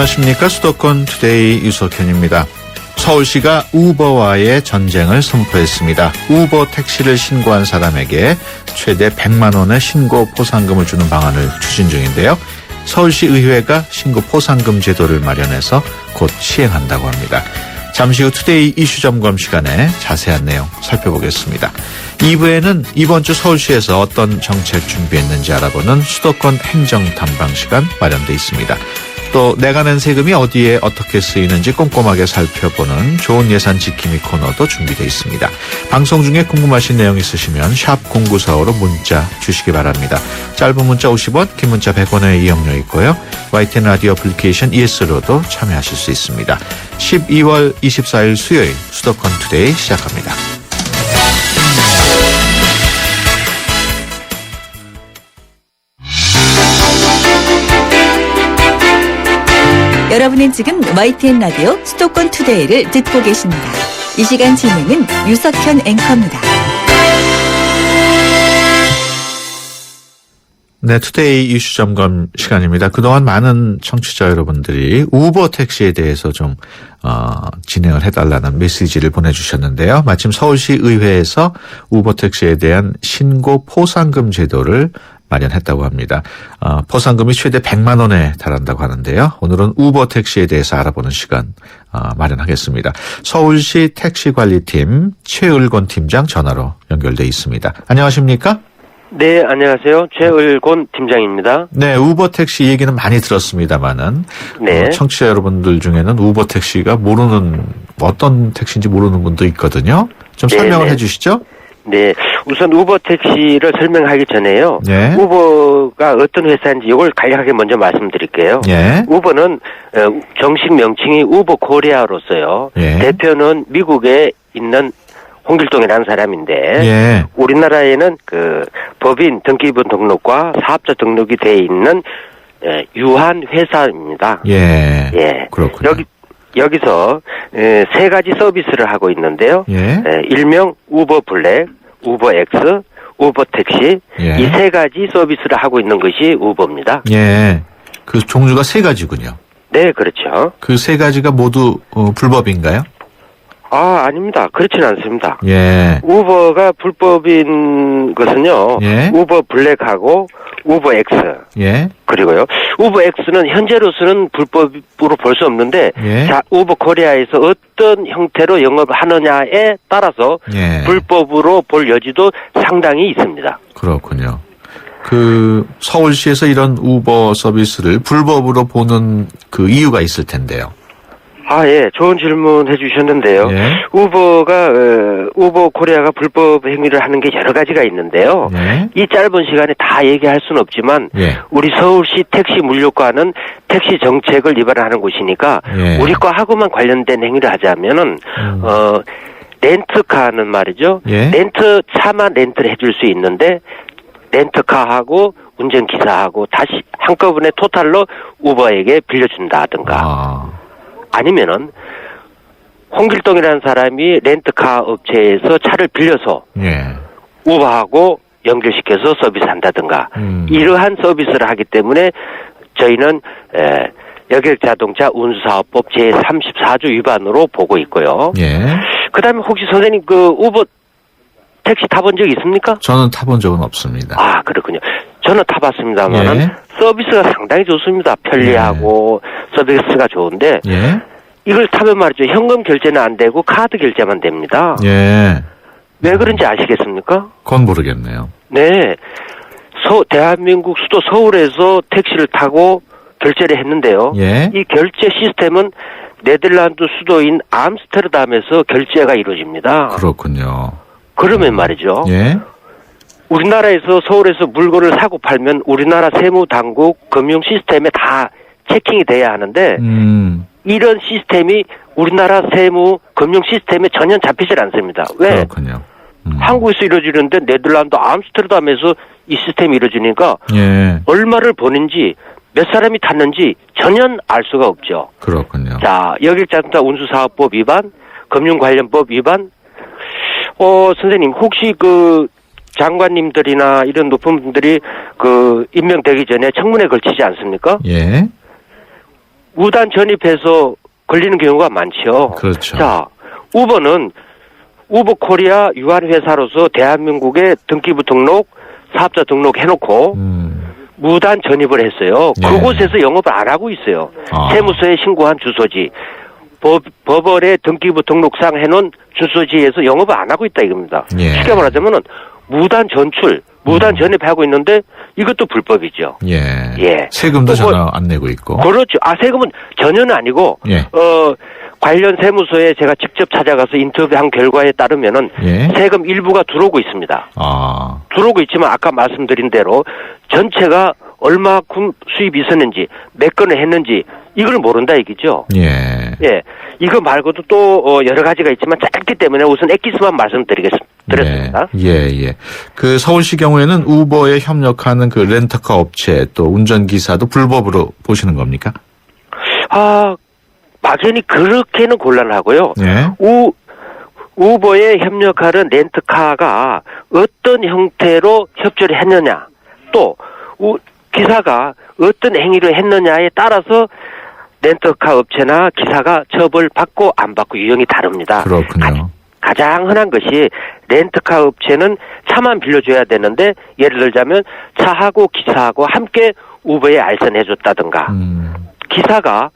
안녕하십니까. 수도권 투데이 유석현입니다. 서울시가 우버와의 전쟁을 선포했습니다. 우버 택시를 신고한 사람에게 최대 100만 원의 신고 포상금을 주는 방안을 추진 중인데요. 서울시 의회가 신고 포상금 제도를 마련해서 곧 시행한다고 합니다. 잠시 후 투데이 이슈 점검 시간에 자세한 내용 살펴보겠습니다. 2부에는 이번 주 서울시에서 어떤 정책 준비했는지 알아보는 수도권 행정 탐방 시간 마련돼 있습니다. 또 내가 낸 세금이 어디에 어떻게 쓰이는지 꼼꼼하게 살펴보는 좋은 예산 지킴이 코너도 준비되어 있습니다. 방송 중에 궁금하신 내용 있으시면 샵 0945로 문자 주시기 바랍니다. 짧은 문자 50원, 긴 문자 100원의 이용료 있고요. YTN 라디오 애플리케이션 ES로도 참여하실 수 있습니다. 12월 24일 수요일 수도권 투데이 시작합니다. 여러분은 지금 YTN 라디오 수도권 투데이를 듣고 계십니다. 이 시간 진행은 유석현 앵커입니다. 네, 투데이 이슈 점검 시간입니다. 그동안 많은 청취자 여러분들이 우버 택시에 대해서 좀 진행을 해달라는 메시지를 보내주셨는데요. 마침 서울시 의회에서 우버 택시에 대한 신고 포상금 제도를 마련했다고 합니다. 포상금이 최대 100만 원에 달한다고 하는데요. 오늘은 우버 택시에 대해서 알아보는 시간 마련하겠습니다. 서울시 택시관리팀 최을곤 팀장 전화로 연결돼 있습니다. 안녕하십니까? 네, 안녕하세요. 최을곤 팀장입니다. 네, 우버 택시 얘기는 많이 들었습니다만은 네. 청취자 여러분들 중에는 우버 택시가 모르는 어떤 택시인지 모르는 분도 있거든요. 좀 설명을 해주시죠. 네, 우선 우버 택시를 설명하기 전에요. 네. 우버가 어떤 회사인지 이걸 간략하게 먼저 말씀드릴게요. 예. 우버는 정식 명칭이 우버 코리아로서요. 예. 대표는 미국에 있는 홍길동이라는 사람인데 예. 우리나라에는 그 법인 등기부 등록과 사업자 등록이 돼 있는 유한 회사입니다. 예. 예. 그렇군요. 여기서 세 가지 서비스를 하고 있는데요. 예. 일명 우버 블랙, 우버 엑스, 우버 택시 예. 이 세 가지 서비스를 하고 있는 것이 우버입니다. 예. 그 종류가 세 가지군요. 네, 그렇죠. 그 세 가지가 모두 불법인가요? 아닙니다. 그렇지는 않습니다. 예. 우버가 불법인 것은요. 예. 우버 블랙하고 우버 엑스. 예. 그리고요. 우버 엑스는 현재로서는 불법으로 볼 수 없는데 예. 자, 우버 코리아에서 어떤 형태로 영업하느냐에 따라서 예. 불법으로 볼 여지도 상당히 있습니다. 그렇군요. 그 서울시에서 이런 우버 서비스를 불법으로 보는 그 이유가 있을 텐데요. 예, 좋은 질문 해주셨는데요. 예. 우버 코리아가 불법 행위를 하는 게 여러 가지가 있는데요. 예. 이 짧은 시간에 다 얘기할 수는 없지만, 예. 우리 서울시 택시 물류과는 택시 정책을 위반하는 곳이니까, 예. 우리 과하고만 관련된 행위를 하자면은, 렌트카는 말이죠. 예. 렌트차만 렌트를 해줄 수 있는데, 렌트카하고 운전기사하고 다시 한꺼번에 토탈로 우버에게 빌려준다든가. 아니면은 홍길동이라는 사람이 렌트카 업체에서 차를 빌려서 예. 우버하고 연결시켜서 서비스한다든가 이러한 서비스를 하기 때문에 저희는 여객자동차 운수사업법 제34조 위반으로 보고 있고요. 예. 그다음에 혹시 선생님 그 우버 택시 타본 적 있습니까? 저는 타본 적은 없습니다. 그렇군요. 저는 타봤습니다만 예. 서비스가 상당히 좋습니다. 편리하고 서비스가 좋은데 예. 이걸 타면 말이죠. 현금 결제는 안 되고 카드 결제만 됩니다. 예. 왜 그런지 아시겠습니까? 그건 모르겠네요. 네. 대한민국 수도 서울에서 택시를 타고 결제를 했는데요. 예. 이 결제 시스템은 네덜란드 수도인 암스테르담에서 결제가 이루어집니다. 그렇군요. 그러면 말이죠. 예. 우리나라에서 서울에서 물건을 사고 팔면 우리나라 세무당국 금융 시스템에 다 체킹이 돼야 하는데 이런 시스템이 우리나라 세무 금융 시스템에 전혀 잡히질 않습니다. 왜? 그렇군요. 한국에서 이루어지는데 네덜란드 암스테르담에서 이 시스템이 이루어지니까 예. 얼마를 보는지 몇 사람이 탔는지 전혀 알 수가 없죠. 그렇군요. 자, 여객자동차 운수사업법 위반, 금융관련법 위반. 선생님 혹시 그 장관님들이나 이런 높은 분들이 그 임명되기 전에 청문회 걸치지 않습니까? 예. 무단 전입해서 걸리는 경우가 많죠. 그렇죠. 자, 우버는 우버코리아 유한회사로서 대한민국에 등기부 등록, 사업자 등록 해놓고 무단 전입을 했어요. 예. 그곳에서 영업을 안 하고 있어요. 세무서에 신고한 주소지, 법원에 등기부 등록상 해놓은 주소지에서 영업을 안 하고 있다 이겁니다. 예. 쉽게 말하자면은 무단 전출, 무단 전입하고 있는데 이것도 불법이죠. 예. 예. 세금도 뭐, 전혀 안 내고 있고. 그렇죠. 세금은 전혀는 아니고, 예. 관련 세무서에 제가 직접 찾아가서 인터뷰한 결과에 따르면은 예. 세금 일부가 들어오고 있습니다. 들어오고 있지만 아까 말씀드린 대로 전체가 얼마큼 수입이 있었는지, 몇 건을 했는지 이걸 모른다 얘기죠. 예. 예. 이거 말고도 또 여러 가지가 있지만 짧기 때문에 우선 엑기스만 말씀드렸습니다. 예. 그 서울시 경우에는 우버에 협력하는 그 렌터카 업체 또 운전기사도 불법으로 보시는 겁니까? 막연히 그렇게는 곤란하고요. 예. 우버에 협력하는 렌트카가 어떤 형태로 협조를 했느냐, 또 기사가 어떤 행위를 했느냐에 따라서 렌터카 업체나 기사가 처벌받고 안 받고 유형이 다릅니다. 그렇군요. 가장 흔한 것이 렌트카 업체는 차만 빌려줘야 되는데 예를 들자면 차하고 기사하고 함께 우버에 알선해줬다든가 기사가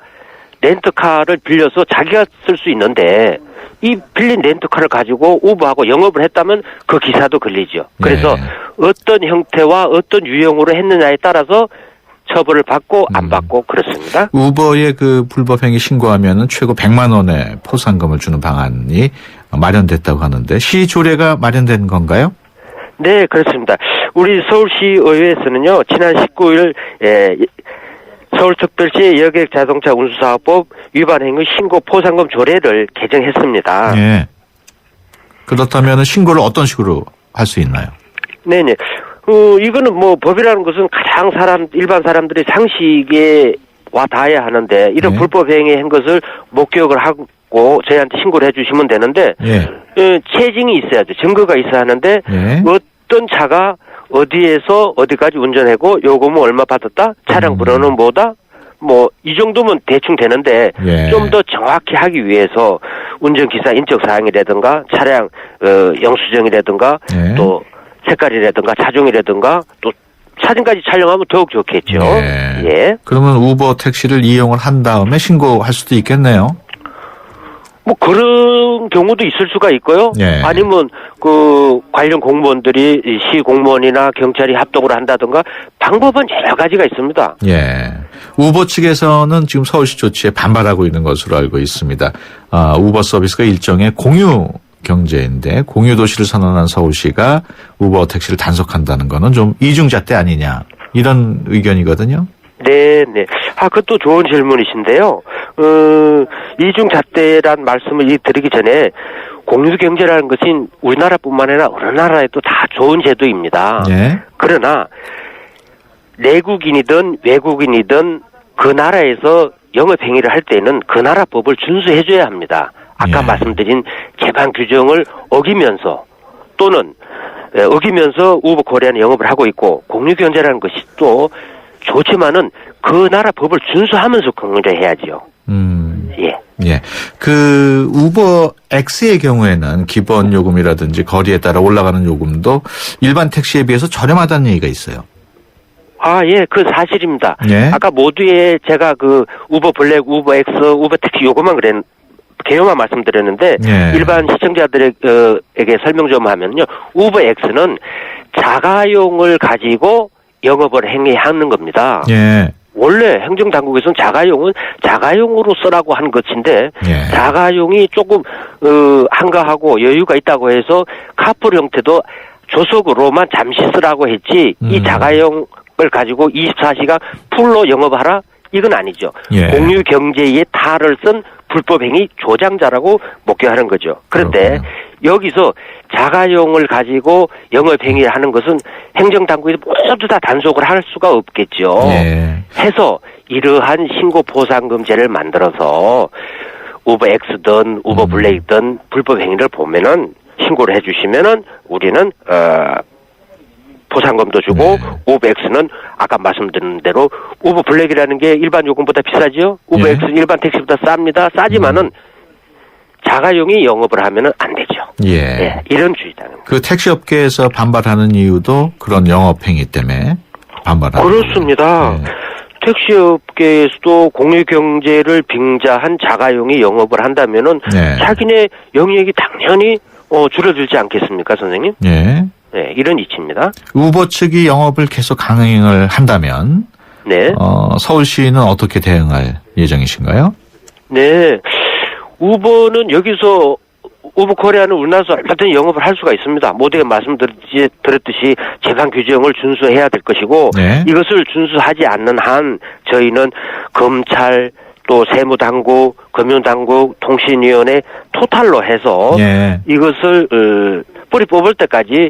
렌트카를 빌려서 자기가 쓸 수 있는데 이 빌린 렌트카를 가지고 우버하고 영업을 했다면 그 기사도 걸리죠. 그래서 어떤 형태와 어떤 유형으로 했느냐에 따라서 처벌을 받고 안 받고 그렇습니다. 우버에 그 불법 행위 신고하면은 최고 100만 원의 포상금을 주는 방안이 마련됐다고 하는데 시 조례가 마련된 건가요? 네, 그렇습니다. 우리 서울시의회에서는요, 지난 19일 서울특별시 여객자동차 운수사업법 위반 행위 신고 포상금 조례를 개정했습니다. 예. 그렇다면 신고를 어떤 식으로 할 수 있나요? 네네. 이거는 뭐 법이라는 것은 가장 일반 사람들이 상식에 와 닿아야 하는데 이런 불법 행위한 것을 목격을 하고 저희한테 신고를 해주시면 되는데 체증이 있어야죠. 증거가 있어야 하는데 어떤 차가 어디에서 어디까지 운전하고 요금은 얼마 받았다? 차량 번호는 뭐다? 뭐 이 정도면 대충 되는데 좀 더 정확히 하기 위해서 운전기사 인적사항이라든가 차량 영수증이라든가 또 색깔이라든가 차종이라든가 또 사진까지 촬영하면 더욱 좋겠죠. 예. 그러면 우버 택시를 이용을 한 다음에 신고할 수도 있겠네요. 뭐 그런 경우도 있을 수가 있고요. 아니면 그 관련 공무원들이 시 공무원이나 경찰이 합동을 한다든가 방법은 여러 가지가 있습니다. 예. 우버 측에서는 지금 서울시 조치에 반발하고 있는 것으로 알고 있습니다. 우버 서비스가 일종의 공유 경제인데 공유 도시를 선언한 서울시가 우버 택시를 단속한다는 거는 좀 이중잣대 아니냐 이런 의견이거든요. 네. 그것도 좋은 질문이신데요. 이중잣대란 말씀을 드리기 전에 공유경제라는 것은 우리나라뿐만 아니라 어느 나라에도 다 좋은 제도입니다. 그러나 내국인이든 외국인이든 그 나라에서 영업행위를 할 때는 그 나라 법을 준수해줘야 합니다. 아까 말씀드린 개방 규정을 어기면서 또는 어기면서 우버 코리아는 영업을 하고 있고 공유경제라는 것이 또 좋지만은 그 나라 법을 준수하면서 경영을 해야지요. 그 우버 X의 경우에는 기본 요금이라든지 거리에 따라 올라가는 요금도 일반 택시에 비해서 저렴하다는 얘기가 있어요. 그 사실입니다. 아까 모두에 제가 그 우버 블랙, 우버 X, 우버 택시 요것만 개요만 말씀드렸는데 일반 시청자들에게 설명 좀 하면요. 우버 X는 자가용을 가지고 영업을 행위하는 겁니다. 원래 행정당국에서는 자가용은 자가용으로 쓰라고 한 것인데 자가용이 조금 한가하고 여유가 있다고 해서 카풀 형태도 조석으로만 잠시 쓰라고 했지 이 자가용을 가지고 24시간 풀로 영업하라? 이건 아니죠. 공유 경제의 탈을 쓴 불법행위 조장자라고 목격하는 거죠. 그런데 여기서 자가용을 가지고 영업행위를 하는 것은 행정당국이 모두 다 단속을 할 수가 없겠죠. 해서 이러한 신고보상금제를 만들어서 우버 X든 우버 블랙이든 불법행위를 보면은 신고를 해주시면은 우리는 보상금도 주고 네. 우버 X는 아까 말씀드린 대로 우버 블랙이라는 게 일반 요금보다 비싸죠. 우버 예. X는 일반 택시보다 쌉니다. 싸지만은 자가용이 영업을 하면은 안 되죠. 예. 예, 이런 주의자입니다. 그 택시 업계에서 반발하는 이유도 그런 영업 행위 때문에 반발하는 그렇습니다. 거예요. 예. 택시업계에서도 공유경제를 빙자한 자가용이 영업을 한다면은 네. 자기네 영역이 당연히 줄어들지 않겠습니까, 선생님? 예. 네, 이런 이치입니다. 우버 측이 영업을 계속 강행을 한다면 네. 서울시는 어떻게 대응할 예정이신가요? 네. 우버는 여기서 우버코리아는 우리나라에서 얼마든지 영업을 할 수가 있습니다. 모두가 말씀드렸듯이 제방 규정을 준수해야 될 것이고 네. 이것을 준수하지 않는 한 저희는 검찰 또 세무당국, 금융당국, 통신위원회 토탈로 해서 예. 이것을 뿌리 뽑을 때까지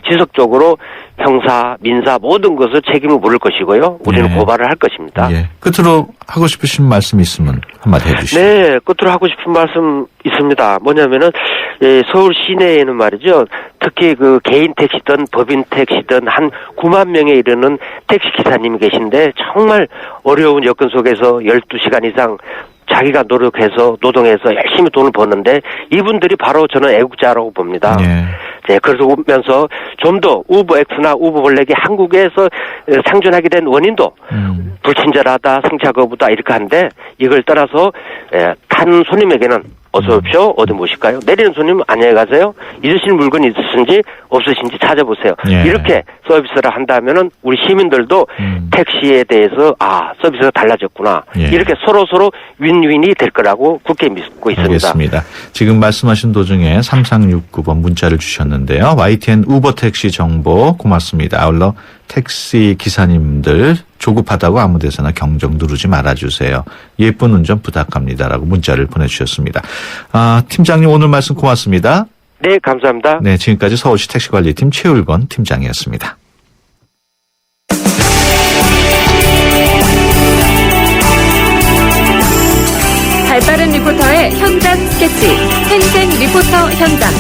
지속적으로 형사, 민사 모든 것을 책임을 물을 것이고요. 우리는 네. 고발을 할 것입니다. 예. 끝으로 하고 싶으신 말씀 있으면 한마디 해주시죠. 네, 끝으로 하고 싶은 말씀 있습니다. 뭐냐면은 서울 시내에는 말이죠. 특히 그 개인 택시든 법인 택시든 한 9만 명에 이르는 택시 기사님이 계신데 정말 어려운 여건 속에서 12시간 이상 자기가 노력해서 노동해서 열심히 돈을 버는데 이분들이 바로 저는 애국자라고 봅니다. 예. 네, 그래서 보면서 좀 더 우버 X나 우버 블랙이 한국에서 상존하게 된 원인도 불친절하다, 승차 거부다 이렇게 한데 이걸 떠나서 타는 손님에게는 어서 오십시오. 어디 모실까요? 내리는 손님은 안녕히 가세요. 잊으실 물건이 있으신지 없으신지 찾아보세요. 예. 이렇게 서비스를 한다면은 우리 시민들도 택시에 대해서 서비스가 달라졌구나. 예. 이렇게 서로 윈윈이 될 거라고 굳게 믿고 있습니다. 알겠습니다. 지금 말씀하신 도중에 3369번 문자를 주셨는데요. YTN 우버 택시 정보 고맙습니다. 아울러 택시 기사님들 조급하다고 아무 데서나 경적 누르지 말아주세요. 예쁜 운전 부탁합니다라고 문자를 보내주셨습니다. 팀장님 오늘 말씀 고맙습니다. 네, 감사합니다. 네, 지금까지 서울시 택시관리팀 최울건 팀장이었습니다. 발빠른 리포터의 현장 스케치, 생생 리포터 현장.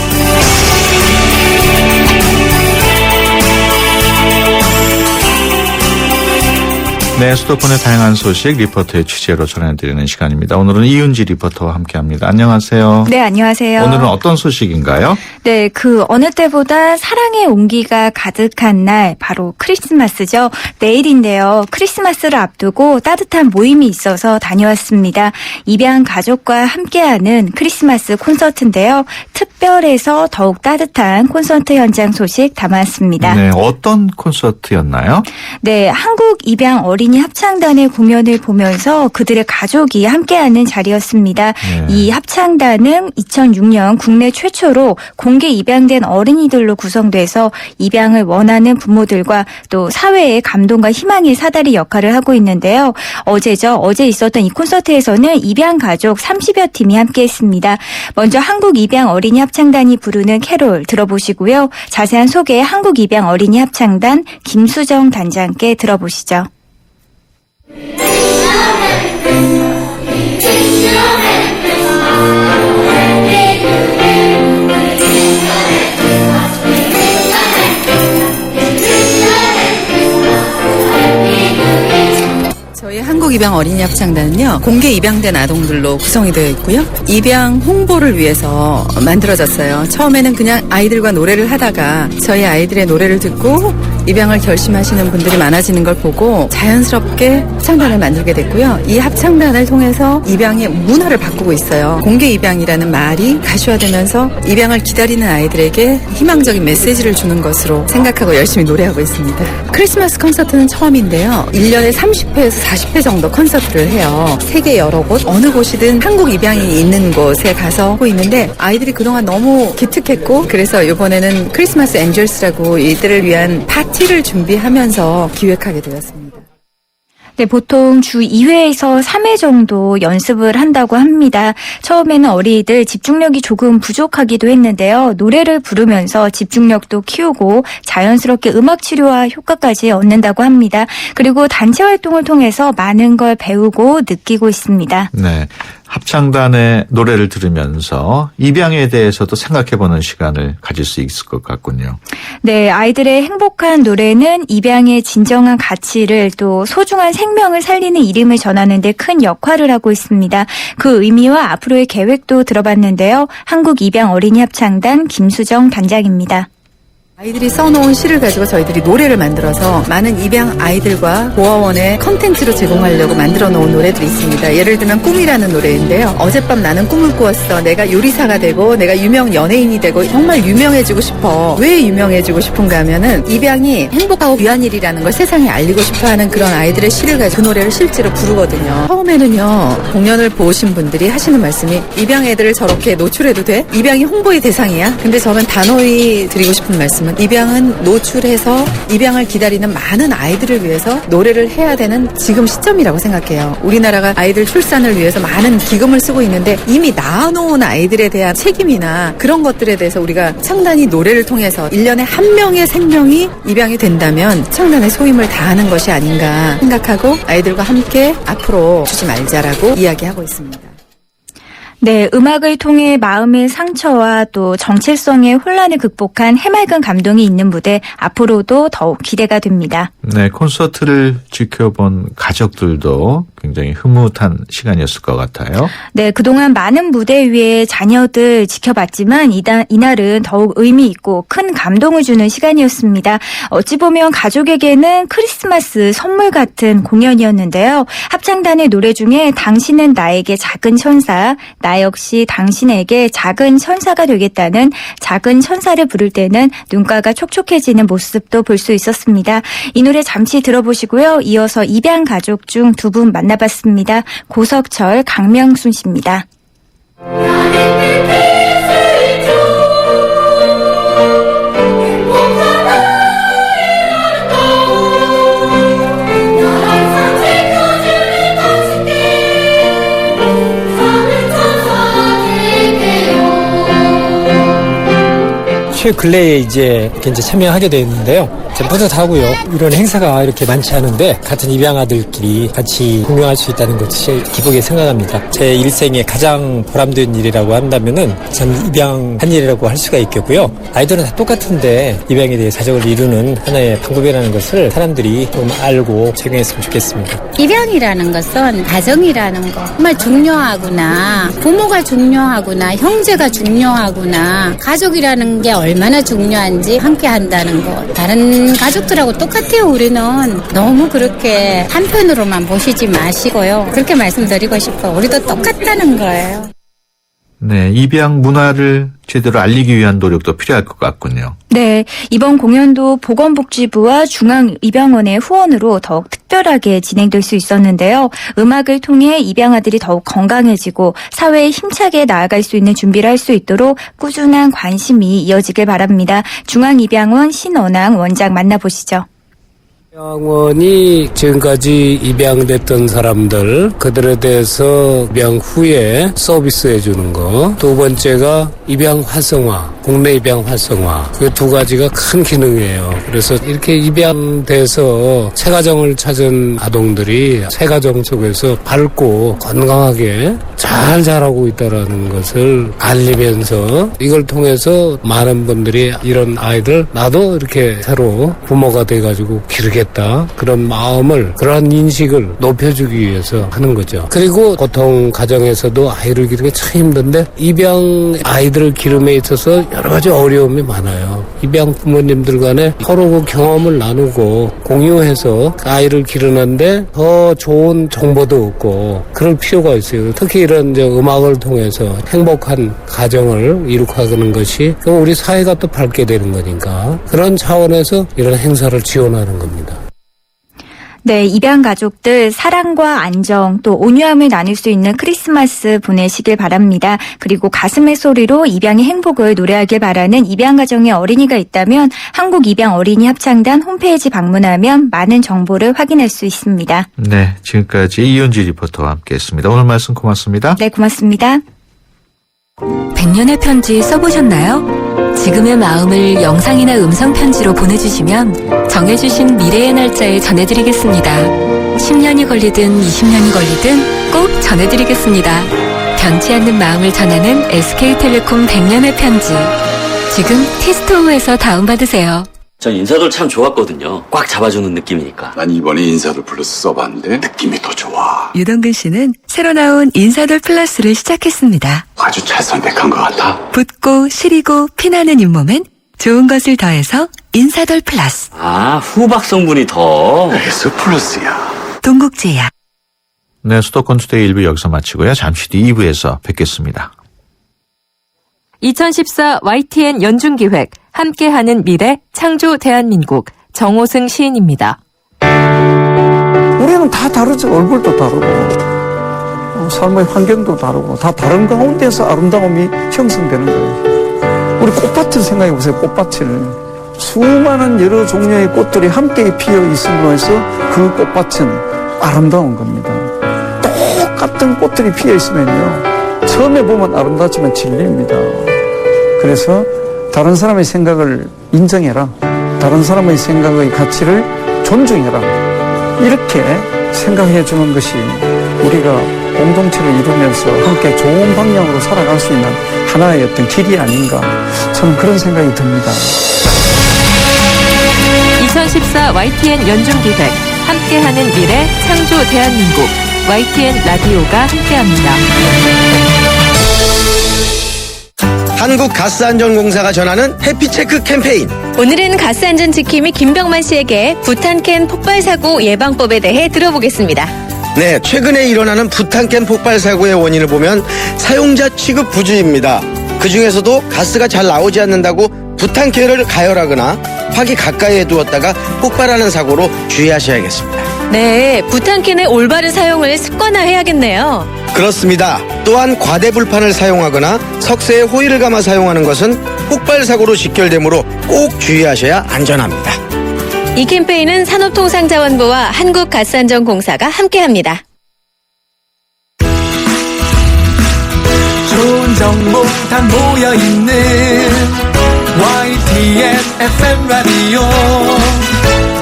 네, 수도권의 다양한 소식 리포터의 취재로 전해드리는 시간입니다. 오늘은 이윤지 리포터와 함께합니다. 안녕하세요. 네, 안녕하세요. 오늘은 어떤 소식인가요? 네, 그 어느 때보다 사랑의 온기가 가득한 날 바로 크리스마스죠. 내일인데요. 크리스마스를 앞두고 따뜻한 모임이 있어서 다녀왔습니다. 입양 가족과 함께하는 크리스마스 콘서트인데요. 특별해서 더욱 따뜻한 콘서트 현장 소식 담았습니다. 네, 어떤 콘서트였나요? 네, 한국 입양 어린이 합창단의 공연을 보면서 그들의 가족이 함께하는 자리였습니다. 네. 이 합창단은 2006년 국내 최초로 공개 입양된 어린이들로 구성돼서 입양을 원하는 부모들과 또 사회의 감동과 희망의 사다리 역할을 하고 있는데요. 어제 있었던 이 콘서트에서는 입양 가족 30여 팀이 함께했습니다. 먼저 한국 입양 어린이 합창단이 부르는 캐롤 들어보시고요. 자세한 소개 한국 입양 어린이 합창단 김수정 단장께 들어보시죠. 저희 한국 입양 어린이 합창단은요, 공개 입양된 아동들로 구성이 되어 있고요. 입양 홍보를 위해서 만들어졌어요. 처음에는 그냥 아이들과 노래를 하다가 저희 아이들의 노래를 듣고 입양을 결심하시는 분들이 많아지는 걸 보고 자연스럽게 합창단을 만들게 됐고요. 이 합창단을 통해서 입양의 문화를 바꾸고 있어요. 공개 입양이라는 말이 가시화되면서 입양을 기다리는 아이들에게 희망적인 메시지를 주는 것으로 생각하고 열심히 노래하고 있습니다. 크리스마스 콘서트는 처음인데요. 1년에 30회에서 40회 정도 콘서트를 해요. 세계 여러 곳, 어느 곳이든 한국 입양이 있는 곳에 가서 하고 있는데 아이들이 그동안 너무 기특했고 그래서 이번에는 크리스마스 엔젤스라고 이들을 위한 파티를 준비하면서 기획하게 되었습니다. 네, 보통 주 2회에서 3회 정도 연습을 한다고 합니다. 처음에는 어린이들 집중력이 조금 부족하기도 했는데요. 노래를 부르면서 집중력도 키우고 자연스럽게 음악 치료와 효과까지 얻는다고 합니다. 그리고 단체 활동을 통해서 많은 걸 배우고 느끼고 있습니다. 네. 합창단의 노래를 들으면서 입양에 대해서도 생각해보는 시간을 가질 수 있을 것 같군요. 네, 아이들의 행복한 노래는 입양의 진정한 가치를 또 소중한 생명을 살리는 이름을 전하는 데 큰 역할을 하고 있습니다. 그 의미와 앞으로의 계획도 들어봤는데요. 한국입양어린이합창단 김수정 단장입니다. 아이들이 써놓은 시를 가지고 저희들이 노래를 만들어서 많은 입양 아이들과 고아원에 컨텐츠로 제공하려고 만들어 놓은 노래들이 있습니다. 예를 들면 꿈이라는 노래인데요. 어젯밤 나는 꿈을 꾸었어. 내가 요리사가 되고 내가 유명 연예인이 되고 정말 유명해지고 싶어. 왜 유명해지고 싶은가 하면은 입양이 행복하고 귀한 일이라는 걸 세상에 알리고 싶어하는 그런 아이들의 시를 가지고 그 노래를 실제로 부르거든요. 처음에는요. 공연을 보신 분들이 하시는 말씀이 입양 애들을 저렇게 노출해도 돼? 입양이 홍보의 대상이야? 근데 저는 단호히 드리고 싶은 말씀은 입양은 노출해서 입양을 기다리는 많은 아이들을 위해서 노래를 해야 되는 지금 시점이라고 생각해요. 우리나라가 아이들 출산을 위해서 많은 기금을 쓰고 있는데 이미 낳아놓은 아이들에 대한 책임이나 그런 것들에 대해서 우리가 창단이 노래를 통해서 1년에 한 명의 생명이 입양이 된다면 창단의 소임을 다하는 것이 아닌가 생각하고 아이들과 함께 앞으로 주지 말자라고 이야기하고 있습니다. 네, 음악을 통해 마음의 상처와 또 정체성의 혼란을 극복한 해맑은 감동이 있는 무대 앞으로도 더욱 기대가 됩니다. 네, 콘서트를 지켜본 가족들도 굉장히 흐뭇한 시간이었을 것 같아요. 네, 그동안 많은 무대 위에 자녀들 지켜봤지만 이날은 더욱 의미 있고 큰 감동을 주는 시간이었습니다. 어찌 보면 가족에게는 크리스마스 선물 같은 공연이었는데요. 합창단의 노래 중에 당신은 나에게 작은 천사, 나 역시 당신에게 작은 천사가 되겠다는 작은 천사를 부를 때는 눈가가 촉촉해지는 모습도 볼 수 있었습니다. 이 노래 잠시 들어보시고요. 이어서 입양 가족 중 두 분 만나봤습니다. 고석철, 강명순 씨입니다. 최근래에 이제 참여하게 됐는데요. 참 뿌듯하고요. 이런 행사가 이렇게 많지 않은데 같은 입양아들끼리 같이 공연할 수 있다는 것이 기쁘게 생각합니다. 제 일생에 가장 보람된 일이라고 한다면은 참 입양한 일이라고 할 수가 있겠고요. 아이들은 다 똑같은데 입양에 대해 사정을 이루는 하나의 방법이라는 것을 사람들이 좀 알고 적용했으면 좋겠습니다. 입양이라는 것은 가정이라는 거 정말 중요하구나. 부모가 중요하구나. 형제가 중요하구나. 가족이라는 게 얼마나 중요한지 함께 한다는 거. 다른 가족들하고 똑같아요. 우리는 너무 그렇게 한편으로만 보시지 마시고요. 그렇게 말씀드리고 싶어요. 우리도 똑같다는 거예요. 네, 입양 문화를 제대로 알리기 위한 노력도 필요할 것 같군요. 네, 이번 공연도 보건복지부와 중앙입양원의 후원으로 더욱 특별하게 진행될 수 있었는데요. 음악을 통해 입양아들이 더욱 건강해지고 사회에 힘차게 나아갈 수 있는 준비를 할 수 있도록 꾸준한 관심이 이어지길 바랍니다. 중앙입양원 신원왕 원장 만나보시죠. 입양원이 지금까지 입양됐던 사람들 그들에 대해서 입양 후에 서비스해 주는 거. 두 번째가 입양 활성화, 국내 입양 활성화. 그 두 가지가 큰 기능이에요. 그래서 이렇게 입양돼서 새 가정을 찾은 아동들이 새 가정 속에서 밝고 건강하게 잘 자라고 있다라는 것을 알리면서 이걸 통해서 많은 분들이 이런 아이들 나도 이렇게 새로 부모가 돼가지고 기르겠다 그런 마음을 그러한 인식을 높여주기 위해서 하는 거죠. 그리고 보통 가정에서도 아이를 기르기 참 힘든데 입양 아이들을 기름에 있어서 여러 가지 어려움이 많아요. 입양 부모님들 간에 서로 그 경험을 나누고 공유해서 아이를 기르는데 더 좋은 정보도 얻고 그럴 필요가 있어요. 특히 이런 음악을 통해서 행복한 가정을 이룩하는 것이 우리 사회가 또 밝게 되는 거니까 그런 차원에서 이런 행사를 지원하는 겁니다. 네, 입양 가족들 사랑과 안정 또 온유함을 나눌 수 있는 크리스마스 보내시길 바랍니다. 그리고 가슴의 소리로 입양의 행복을 노래하길 바라는 입양 가정의 어린이가 있다면 한국입양어린이합창단 홈페이지 방문하면 많은 정보를 확인할 수 있습니다. 네, 지금까지 이윤지 리포터와 함께했습니다. 오늘 말씀 고맙습니다. 네, 고맙습니다. 100년의 편지 써보셨나요? 지금의 마음을 영상이나 음성 편지로 보내주시면 정해주신 미래의 날짜에 전해드리겠습니다. 10년이 걸리든 20년이 걸리든 꼭 전해드리겠습니다. 변치 않는 마음을 전하는 SK텔레콤 100년의 편지. 지금 티스토어에서 다운받으세요. 전 인사돌 참 좋았거든요. 꽉 잡아주는 느낌이니까. 난 이번에 인사돌 플러스 써봤는데 느낌이 더 좋아. 유동근 씨는 새로 나온 인사돌 플러스를 시작했습니다. 아주 잘 선택한 것 같아. 붓고 시리고 피나는 잇몸엔 좋은 것을 더해서 인사돌 플러스. 아, 후박 성분이 더. 그래서 플러스야. 동국제약. 네, 수도권 투데이 1부 여기서 마치고요. 잠시 뒤 2부에서 뵙겠습니다. 2014 YTN 연중기획 함께하는 미래 창조 대한민국 정호승 시인입니다. 우리는 다 다르죠. 얼굴도 다르고 삶의 환경도 다르고 다 다른 가운데서 아름다움이 형성되는 거예요. 우리 꽃밭을 생각해 보세요. 꽃밭을 수많은 여러 종류의 꽃들이 함께 피어 있음으로 해서 그 꽃밭은 아름다운 겁니다. 똑같은 꽃들이 피어 있으면요 처음에 보면 아름답지만 질립니다. 그래서 다른 사람의 생각을 인정해라. 다른 사람의 생각의 가치를 존중해라. 이렇게 생각해 주는 것이 우리가 공동체를 이루면서 함께 좋은 방향으로 살아갈 수 있는 하나의 어떤 길이 아닌가. 저는 그런 생각이 듭니다. 2014 YTN 연중기획 함께하는 미래 창조 대한민국 YTN 라디오가 함께합니다. 한국가스안전공사가 전하는 해피체크 캠페인. 오늘은 가스안전지킴이 김병만 씨에게 부탄캔 폭발사고 예방법에 대해 들어보겠습니다. 네, 최근에 일어나는 부탄캔 폭발 사고의 원인을 보면 사용자 취급 부주의입니다. 그 중에서도 가스가 잘 나오지 않는다고 부탄캔을 가열하거나 화기 가까이에 두었다가 폭발하는 사고로 주의하셔야겠습니다. 네, 부탄캔의 올바른 사용을 습관화해야겠네요. 그렇습니다. 또한 과대불판을 사용하거나 석쇠에 호일을 감아 사용하는 것은 폭발 사고로 직결되므로 꼭 주의하셔야 안전합니다. 이 캠페인은 산업통상자원부와 한국가스안전공사가 함께합니다. 좋은 정보 다 모여있는 YTN FM 라디오.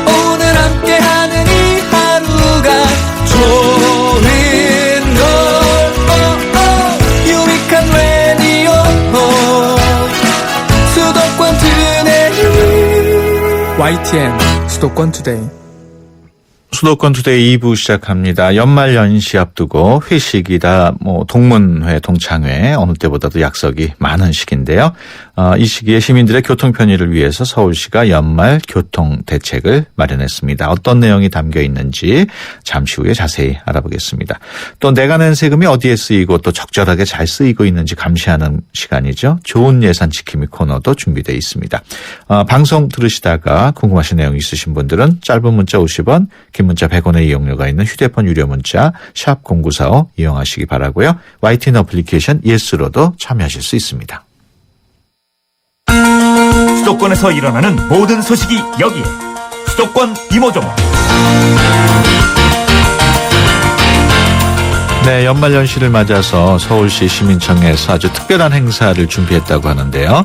오늘 함께하는 이 하루가 좋은 걸 유익한 라디오 수도권 투데이 YTN 수도권 투데이. 수도권 투데이 2부 시작합니다. 연말 연시 앞두고 회식이다, 동문회, 동창회, 어느 때보다도 약속이 많은 시기인데요. 이 시기에 시민들의 교통 편의를 위해서 서울시가 연말 교통 대책을 마련했습니다. 어떤 내용이 담겨 있는지 잠시 후에 자세히 알아보겠습니다. 또 내가 낸 세금이 어디에 쓰이고 또 적절하게 잘 쓰이고 있는지 감시하는 시간이죠. 좋은 예산 지킴이 코너도 준비되어 있습니다. 방송 들으시다가 궁금하신 내용 있으신 분들은 짧은 문자 50원, 긴 문자 100원의 이용료가 있는 휴대폰 유료 문자 샵 0945 이용하시기 바라고요. YTN 어플리케이션 예스로도 참여하실 수 있습니다. 수도권에서 일어나는 모든 소식이 여기에 수도권 이모저모. 네, 연말연시를 맞아서 서울시 시민청에서 아주 특별한 행사를 준비했다고 하는데요.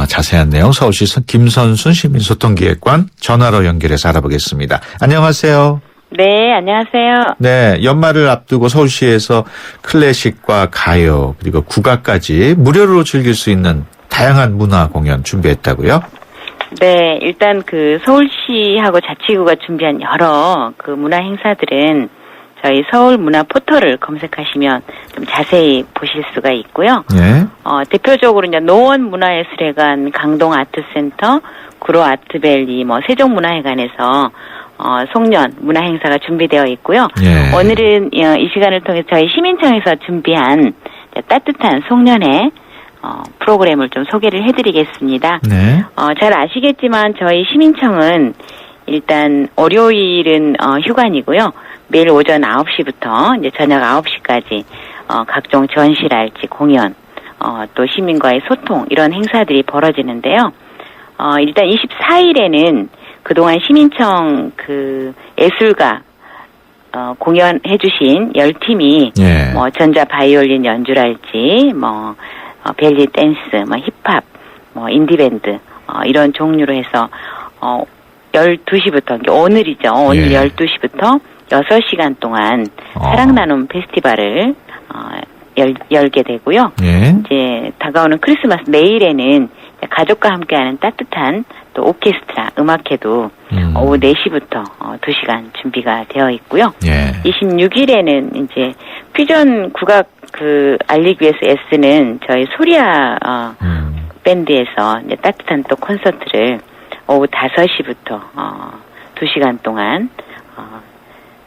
자세한 내용 서울시 김선순 시민소통기획관 전화로 연결해서 알아보겠습니다. 안녕하세요. 네, 안녕하세요. 네, 연말을 앞두고 서울시에서 클래식과 가요 그리고 국악까지 무료로 즐길 수 있는 다양한 문화 공연 준비했다고요? 네, 일단 그 서울시하고 자치구가 준비한 여러 그 문화 행사들은 저희 서울 문화 포털을 검색하시면 좀 자세히 보실 수가 있고요. 네. 대표적으로 이제 노원 문화예술회관, 강동 아트센터, 구로 아트밸리, 세종문화회관에서 송년 문화 행사가 준비되어 있고요. 네. 오늘은 이 시간을 통해 저희 시민청에서 준비한 따뜻한 송년회 프로그램을 좀 소개를 해드리겠습니다. 네. 잘 아시겠지만 저희 시민청은 일단 월요일은 휴관이고요. 매일 오전 9시부터 이제 저녁 9시까지 각종 전시랄지 공연, 또 시민과의 소통 이런 행사들이 벌어지는데요. 일단 24일에는 그동안 시민청 그 예술가 공연해주신 10팀이 예. 전자 바이올린 연주랄지 벨리 댄스, 힙합, 인디밴드 이런 종류로 해서 12시부터 오늘이죠. 오늘 예. 12시부터 6시간 동안 사랑 나눔 페스티벌을 열게 되고요. 예. 이제 다가오는 크리스마스 내일에는 가족과 함께하는 따뜻한 또 오케스트라 음악회도 오후 4시부터 2시간 준비가 되어 있고요. 예. 26일에는 이제 퓨전 국악 알리기 위해서 애쓰는 저희 소리아 밴드에서 이제 따뜻한 또 콘서트를 오후 5시부터 2시간 동안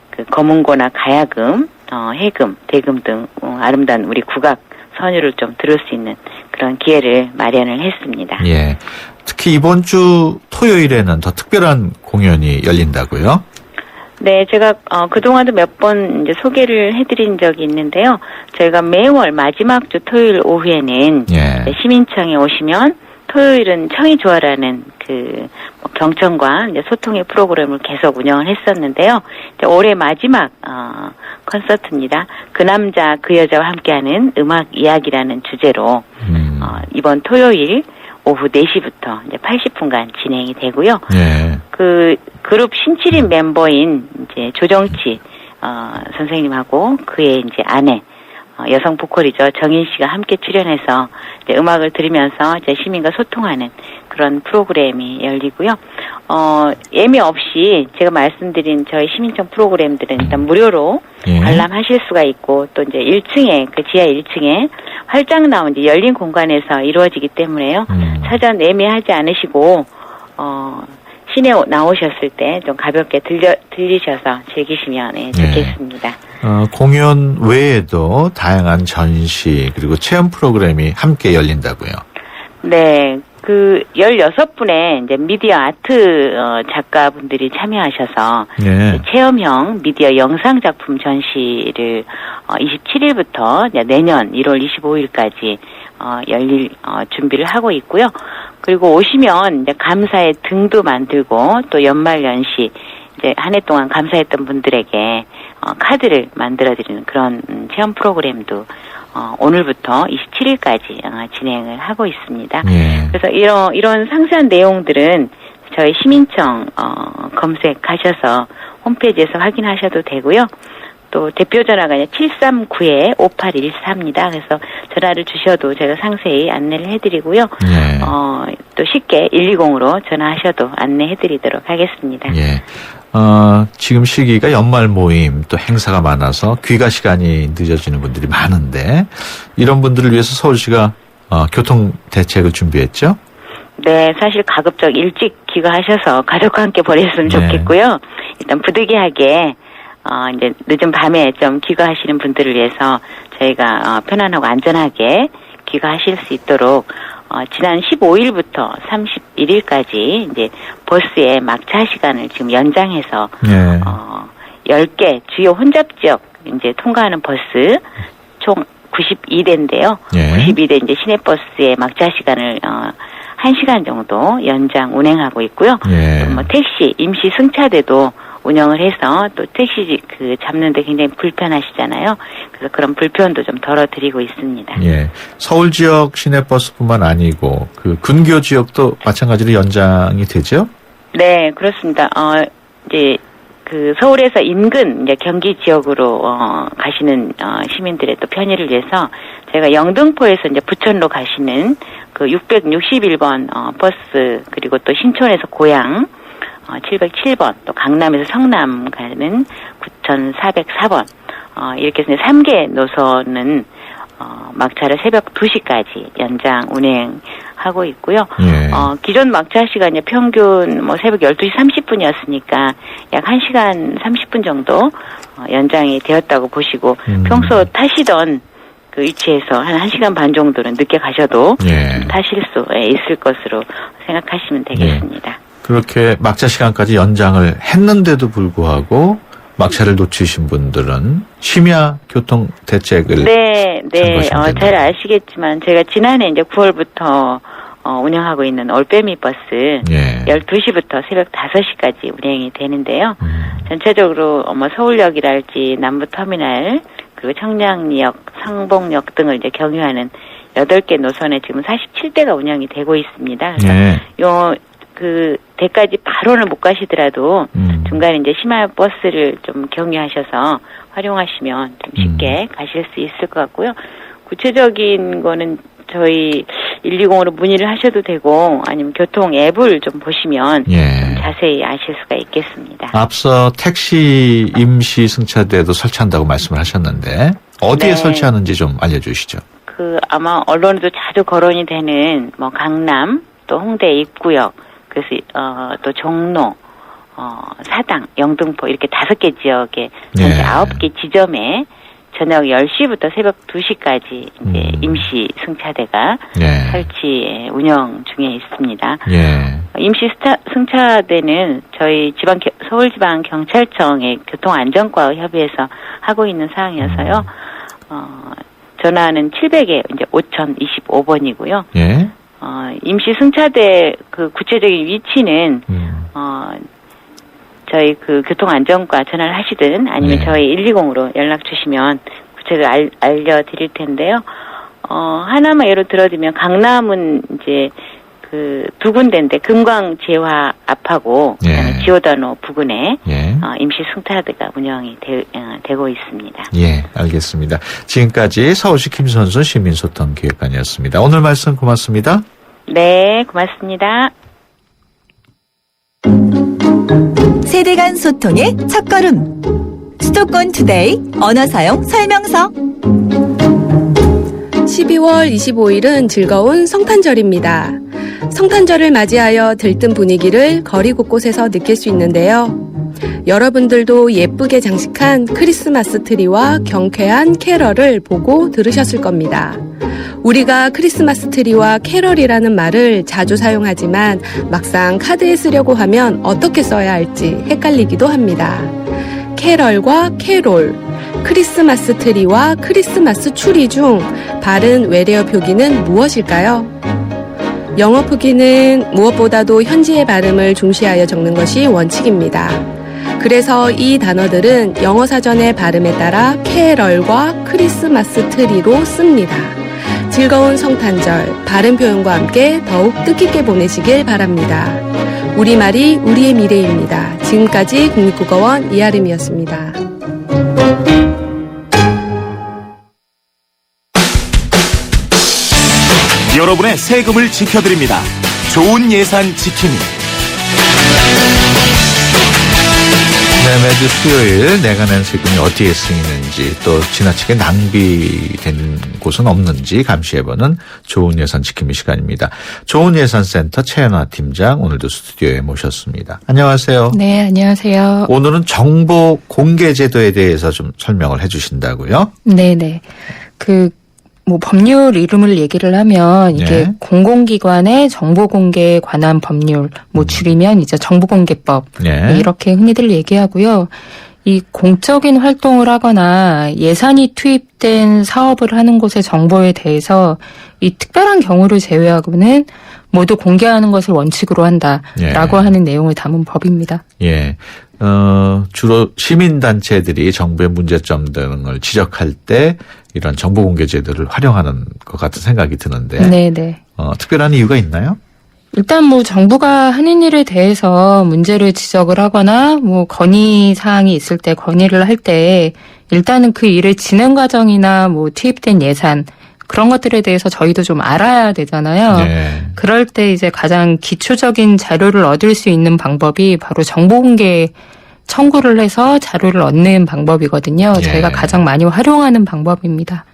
그 검은고나 가야금, 해금, 대금 등 아름다운 우리 국악 선율을 좀 들을 수 있는 그런 기회를 마련을 했습니다. 예. 특히 이번 주 토요일에는 더 특별한 공연이 열린다고요? 네, 제가 그동안도 몇 번 이제 소개를 해드린 적이 있는데요. 저희가 매월 마지막 주 토요일 오후에는 예. 시민청에 오시면 토요일은 청이 좋아라는 경청과 이제 소통의 프로그램을 계속 운영을 했었는데요. 이제 올해 마지막 콘서트입니다. 그 남자 그 여자와 함께하는 음악 이야기라는 주제로 이번 토요일 오후 4시부터 이제 80분간 진행이 되고요. 예. 그 그룹 신칠인 멤버인 이제 조정치 선생님하고 그의 이제 아내 여성 보컬이죠. 정인 씨가 함께 출연해서 이제 음악을 들으면서 이제 시민과 소통하는 그런 프로그램이 열리고요. 예매 없이 제가 말씀드린 저희 시민청 프로그램들은 일단 무료로 관람하실 수가 있고 또 이제 1층에 지하 1층에 활짝 나온 이제 열린 공간에서 이루어지기 때문에요. 사전 예매하지 않으시고 시내 나오셨을 때 좀 가볍게 들리셔서 즐기시면 좋겠습니다. 공연 외에도 다양한 전시 그리고 체험 프로그램이 함께 열린다고요. 네. 16분의 이제 미디어 아트 작가분들이 참여하셔서 체험형 미디어 영상 작품 전시를 27일부터 내년 1월 25일까지 열릴 준비를 하고 있고요. 그리고 오시면 이제 감사의 등도 만들고 또 연말 연시 이제 한 해 동안 감사했던 분들에게 카드를 만들어드리는 그런 체험 프로그램도 오늘부터 27일까지 진행을 하고 있습니다. 그래서 이런 상세한 내용들은 저희 시민청 검색하셔서 홈페이지에서 확인하셔도 되고요. 또 대표 전화가 739-5814입니다. 그래서 전화를 주셔도 제가 상세히 안내를 해드리고요. 또 쉽게 120으로 전화하셔도 안내해드리도록 하겠습니다. 예. 지금 시기가 연말 모임 또 행사가 많아서 귀가 시간이 늦어지는 분들이 많은데 이런 분들을 위해서 서울시가 교통 대책을 준비했죠? 네, 사실 가급적 일찍 귀가하셔서 가족과 함께 보냈으면 좋겠고요. 일단 부득이하게 이제 늦은 밤에 좀 귀가하시는 분들을 위해서 저희가 편안하고 안전하게 귀가하실 수 있도록 지난 15일부터 31일까지 이제 버스의 막차 시간을 지금 연장해서 10개 주요 혼잡 지역 이제 통과하는 버스 총 92대인데요. 92대 이제 시내버스의 막차 시간을 1시간 정도 연장 운행하고 있고요. 또 택시 임시 승차대도 운영을 해서 또 택시 잡는데 굉장히 불편하시잖아요. 그래서 그런 불편도 좀 덜어드리고 있습니다. 예. 서울 지역 시내버스뿐만 아니고 근교 지역도 마찬가지로 연장이 되죠? 네, 그렇습니다. 이제 서울에서 인근 이제 경기 지역으로 가시는 시민들의 또 편의를 위해서 저희가 영등포에서 이제 부천로 가시는 661번 버스 그리고 또 신촌에서 고양 707번, 또 강남에서 성남 가는 9404번, 이렇게 해서 3개 노선은, 막차를 새벽 2시까지 연장 운행하고 있고요. 기존 막차 시간이 평균 새벽 12시 30분이었으니까 약 1시간 30분 정도, 연장이 되었다고 보시고, 평소 타시던 위치에서 한 1시간 반 정도는 늦게 가셔도 타실 수 있을 것으로 생각하시면 되겠습니다. 그렇게 막차 시간까지 연장을 했는데도 불구하고 막차를 놓치신 분들은 심야 교통 대책을 잘 아시겠지만 제가 지난해 이제 9월부터 운영하고 있는 올빼미 버스 12시부터 새벽 5시까지 운행이 되는데요. 전체적으로 서울역이랄지 남부터미널 그리고 청량리역, 상봉역 등을 이제 경유하는 8개 노선에 지금 47대가 운영이 되고 있습니다. 그래서 대까지 바로는 못 가시더라도 중간에 이제 심야 버스를 좀 경유하셔서 활용하시면 좀 쉽게 가실 수 있을 것 같고요. 구체적인 거는 저희 120으로 문의를 하셔도 되고 아니면 교통 앱을 좀 보시면 좀 자세히 아실 수가 있겠습니다. 앞서 택시 임시 승차대도 설치한다고 말씀을 하셨는데 어디에 네. 설치하는지 좀 알려주시죠. 아마 언론에도 자주 거론이 되는 뭐 강남, 또 홍대 입구역, 그래서 또 종로, 사당, 영등포 이렇게 5개 지역에 현재 9개 지점에 저녁 10시부터 새벽 2시까지 이제 임시 승차대가 설치 운영 중에 있습니다. 임시 승차대는 저희 서울지방경찰청의 교통안전과 협의해서 하고 있는 사항이어서요. 전화는 700에 이제 5025번이고요. 임시 승차대 그 구체적인 위치는 저희 교통안전과 전화를 하시든 아니면 저희 120으로 연락 주시면 구체적으로 알려드릴 텐데요. 하나만 예로 들어드리면 강남은 이제 2군데인데 금광재화 앞하고 그다음에 지오다노 부근에 임시 승차대가 운영이 되고 있습니다. 예, 알겠습니다. 지금까지 서울시 김선수 시민소통기획관이었습니다. 오늘 말씀 고맙습니다. 네, 고맙습니다. 세대 간 소통의 첫걸음. 수도권 투데이 언어 사용 설명서. 12월 25일은 즐거운 성탄절입니다. 성탄절을 맞이하여 들뜬 분위기를 거리 곳곳에서 느낄 수 있는데요. 여러분들도 예쁘게 장식한 크리스마스 트리와 경쾌한 캐럴을 보고 들으셨을 겁니다. 우리가 크리스마스 트리와 캐럴이라는 말을 자주 사용하지만 막상 카드에 쓰려고 하면 어떻게 써야 할지 헷갈리기도 합니다. 캐럴과 캐롤, 크리스마스 트리와 크리스마스 추리 중 바른 외래어 표기는 무엇일까요? 영어 표기는 무엇보다도 현지의 발음을 중시하여 적는 것이 원칙입니다. 그래서 이 단어들은 영어 사전의 발음에 따라 캐럴과 크리스마스 트리로 씁니다. 즐거운 성탄절, 발음 표현과 함께 더욱 뜻깊게 보내시길 바랍니다. 우리말이 우리의 미래입니다. 지금까지 국립국어원 이아름이었습니다. 여러분의 세금을 지켜드립니다. 좋은 예산 지킴이. 네, 매주 수요일 내가 낸 세금이 어디에 쓰이는지 또 지나치게 낭비되는 곳은 없는지 감시해보는 좋은 예산 지킴이 시간입니다. 좋은 예산센터 최연화 팀장 오늘도 스튜디오에 모셨습니다. 안녕하세요. 네, 안녕하세요. 오늘은 정보 공개 제도에 대해서 좀 설명을 해 주신다고요? 네네. 법률 이름을 얘기를 하면 이게 공공기관의 정보 공개에 관한 법률, 줄이면 이제 정보공개법 이렇게 흔히들 얘기하고요. 이 공적인 활동을 하거나 예산이 투입된 사업을 하는 곳의 정보에 대해서 이 특별한 경우를 제외하고는 모두 공개하는 것을 원칙으로 한다라고 하는 내용을 담은 법입니다. 예. 주로 시민단체들이 정부의 문제점 등을 지적할 때 이런 정보공개 제도를 활용하는 것 같은 생각이 드는데. 네네. 특별한 이유가 있나요? 일단 정부가 하는 일에 대해서 문제를 지적을 하거나 건의 사항이 있을 때 건의를 할 때 일단은 그 일의 진행 과정이나 투입된 예산 그런 것들에 대해서 저희도 좀 알아야 되잖아요. 그럴 때 이제 가장 기초적인 자료를 얻을 수 있는 방법이 바로 정보공개 청구를 해서 자료를 얻는 방법이거든요. 저희가 가장 많이 활용하는 방법입니다.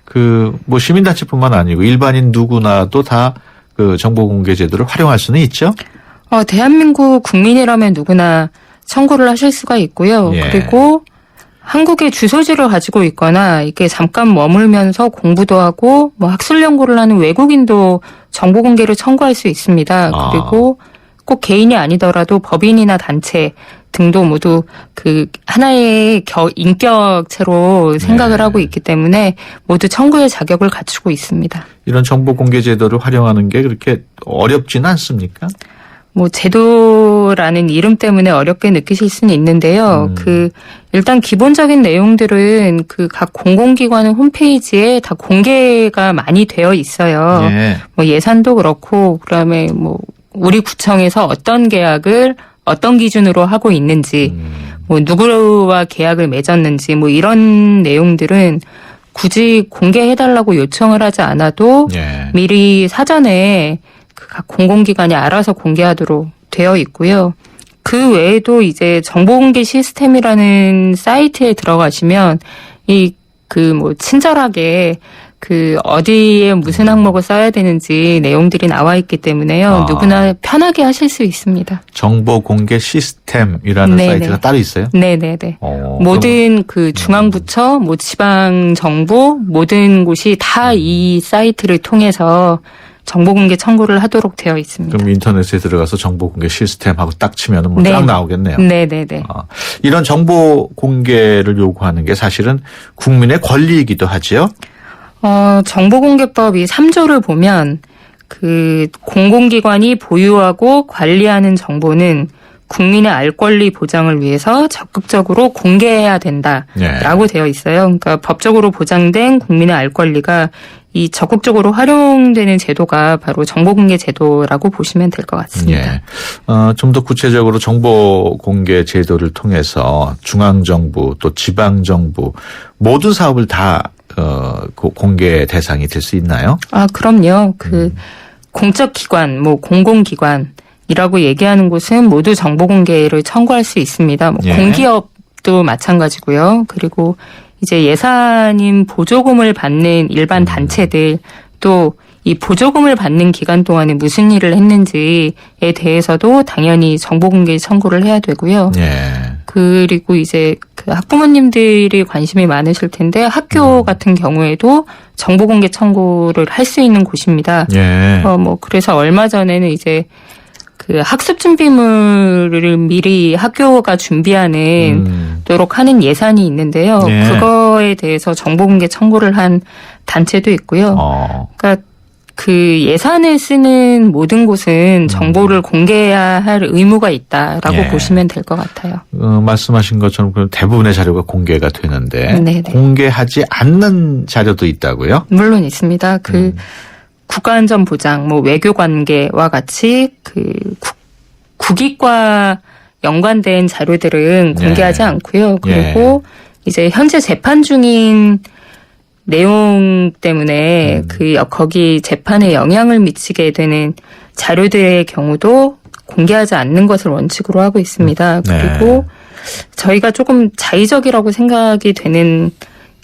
시민단체뿐만 아니고 일반인 누구나도 다 그 정보공개 제도를 활용할 수는 있죠? 대한민국 국민이라면 누구나 청구를 하실 수가 있고요. 그리고 한국의 주소지를 가지고 있거나 이게 잠깐 머물면서 공부도 하고 학술 연구를 하는 외국인도 정보 공개를 청구할 수 있습니다. 그리고 꼭 개인이 아니더라도 법인이나 단체 등도 모두 하나의 인격체로 생각을 하고 있기 때문에 모두 청구의 자격을 갖추고 있습니다. 이런 정보 공개 제도를 활용하는 게 그렇게 어렵지는 않습니까? 제도라는 이름 때문에 어렵게 느끼실 수는 있는데요. 일단 기본적인 내용들은 각 공공기관의 홈페이지에 다 공개가 많이 되어 있어요. 예산도 그렇고, 그다음에 우리 구청에서 어떤 계약을 어떤 기준으로 하고 있는지, 누구와 계약을 맺었는지, 이런 내용들은 굳이 공개해달라고 요청을 하지 않아도 예. 미리 사전에 각 공공기관이 알아서 공개하도록 되어 있고요. 그 외에도 이제 정보공개 시스템이라는 사이트에 들어가시면 친절하게 어디에 무슨 항목을 써야 되는지 내용들이 나와 있기 때문에요. 누구나 편하게 하실 수 있습니다. 정보 공개 시스템이라는 네네. 사이트가 따로 있어요? 네네네. 모든 중앙부처, 지방정부 모든 곳이 다 이 사이트를 통해서 정보공개 청구를 하도록 되어 있습니다. 그럼 인터넷에 들어가서 정보공개 시스템하고 딱 치면은 딱 네. 나오겠네요. 네네네. 이런 정보 공개를 요구하는 게 사실은 국민의 권리이기도 하지요. 정보공개법이 3조를 보면 공공기관이 보유하고 관리하는 정보는 국민의 알 권리 보장을 위해서 적극적으로 공개해야 된다라고 되어 있어요. 그러니까 법적으로 보장된 국민의 알 권리가 이 적극적으로 활용되는 제도가 바로 정보공개 제도라고 보시면 될 것 같습니다. 예. 좀 더 구체적으로 정보공개 제도를 통해서 중앙정부 또 지방정부 모든 사업을 다 공개 대상이 될 수 있나요? 그럼요. 공적 기관, 공공기관이라고 얘기하는 곳은 모두 정보 공개를 청구할 수 있습니다. 예. 공기업도 마찬가지고요. 그리고 이제 예산인 보조금을 받는 일반 단체들 또 이 보조금을 받는 기간 동안에 무슨 일을 했는지에 대해서도 당연히 정보 공개 청구를 해야 되고요. 예. 그리고 이제 학부모님들이 관심이 많으실 텐데 학교 같은 경우에도 정보 공개 청구를 할 수 있는 곳입니다. 예. 그래서 얼마 전에는 이제 학습 준비물을 미리 학교가 준비하도록 하는 예산이 있는데요. 예. 그거에 대해서 정보 공개 청구를 한 단체도 있고요. 그러니까 예산을 쓰는 모든 곳은 정보를 공개해야 할 의무가 있다라고 예. 보시면 될 것 같아요. 말씀하신 것처럼 대부분의 자료가 공개가 되는데 네네. 공개하지 않는 자료도 있다고요? 물론 있습니다. 국가안전보장, 외교관계와 같이 국익과 연관된 자료들은 공개하지 않고요. 그리고 이제 현재 재판 중인 내용 때문에 거기 재판에 영향을 미치게 되는 자료들의 경우도 공개하지 않는 것을 원칙으로 하고 있습니다. 그리고 저희가 조금 자의적이라고 생각이 되는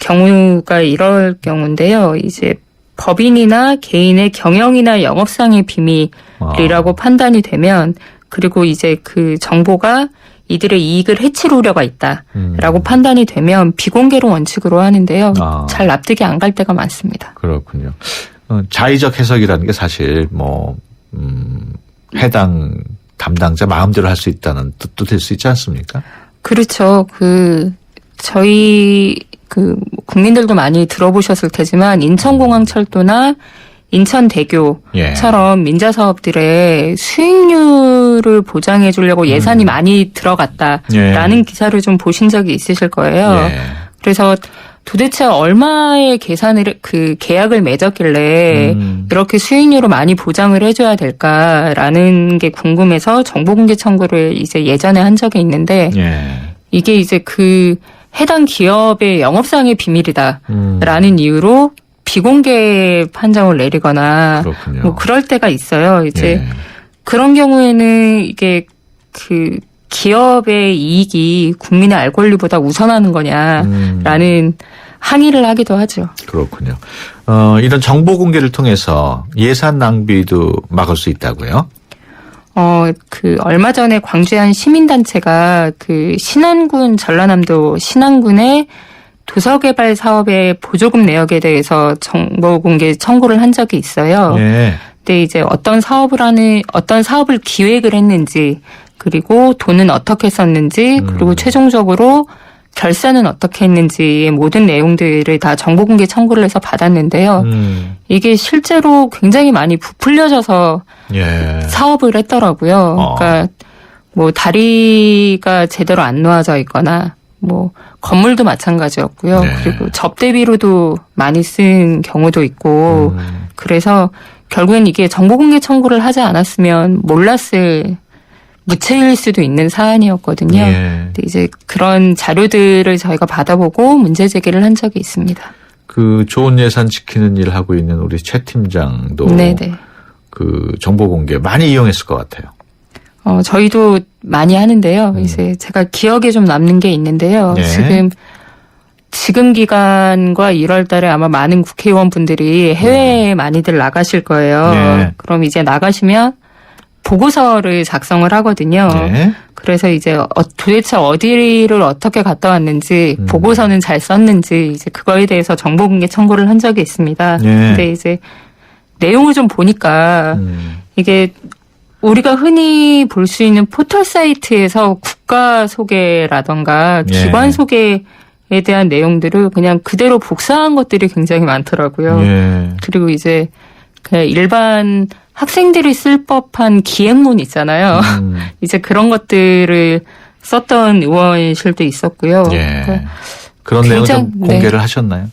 경우가 이럴 경우인데요. 이제 법인이나 개인의 경영이나 영업상의 비밀이라고 판단이 되면 그리고 이제 정보가 이들의 이익을 해칠 우려가 있다라고 판단이 되면 비공개로 원칙으로 하는데요. 잘 납득이 안 갈 때가 많습니다. 그렇군요. 자의적 해석이라는 게 사실 해당 담당자 마음대로 할 수 있다는 뜻도 될 수 있지 않습니까? 그렇죠. 저희 국민들도 많이 들어보셨을 테지만 인천공항철도나 인천대교처럼 민자사업들의 수익률을 보장해 주려고 예산이 많이 들어갔다라는 기사를 좀 보신 적이 있으실 거예요. 그래서 도대체 얼마의 계약을 맺었길래 이렇게 수익률을 많이 보장을 해줘야 될까라는 게 궁금해서 정보공개 청구를 이제 예전에 한 적이 있는데 이게 이제 해당 기업의 영업상의 비밀이다라는 이유로 비공개 판정을 내리거나 그럴 때가 있어요. 이제 그런 경우에는 이게 기업의 이익이 국민의 알 권리보다 우선하는 거냐라는 항의를 하기도 하죠. 그렇군요. 이런 정보 공개를 통해서 예산 낭비도 막을 수 있다고요? 얼마 전에 광주의 한 시민단체가 신안군, 전라남도 신안군의 도서개발 사업의 보조금 내역에 대해서 정보 공개 청구를 한 적이 있어요. 근데 이제 어떤 사업을 기획을 했는지, 그리고 돈은 어떻게 썼는지, 그리고 최종적으로 결산은 어떻게 했는지의 모든 내용들을 다 정보 공개 청구를 해서 받았는데요. 이게 실제로 굉장히 많이 부풀려져서 사업을 했더라고요. 그러니까 다리가 제대로 안 놓아져 있거나 건물도 마찬가지였고요. 그리고 접대비로도 많이 쓴 경우도 있고 그래서 결국엔 이게 정보공개 청구를 하지 않았으면 몰랐을 무체일 수도 있는 사안이었거든요. 근데 이제 그런 자료들을 저희가 받아보고 문제 제기를 한 적이 있습니다. 그 좋은 예산 지키는 일 하고 있는 우리 최 팀장도 네네. 그 정보 공개 많이 이용했을 것 같아요. 저희도 많이 하는데요. 이제 제가 기억에 좀 남는 게 있는데요. 네. 지금 기간과 1월 달에 아마 많은 국회의원분들이 해외에 많이들 나가실 거예요. 네. 그럼 이제 나가시면 보고서를 작성을 하거든요. 네. 그래서 이제 도대체 어디를 어떻게 갔다 왔는지 보고서는 잘 썼는지 이제 그거에 대해서 정보공개 청구를 한 적이 있습니다. 네. 근데 이제 내용을 좀 보니까 이게 우리가 흔히 볼 수 있는 포털 사이트에서 국가 소개라던가 기관 소개에 대한 내용들을 그냥 그대로 복사한 것들이 굉장히 많더라고요. 예. 그리고 이제 그냥 일반 학생들이 쓸 법한 기획문 있잖아요. 이제 그런 것들을 썼던 의원실도 있었고요. 예. 그러니까 그런 내용을 좀 네. 공개를 하셨나요?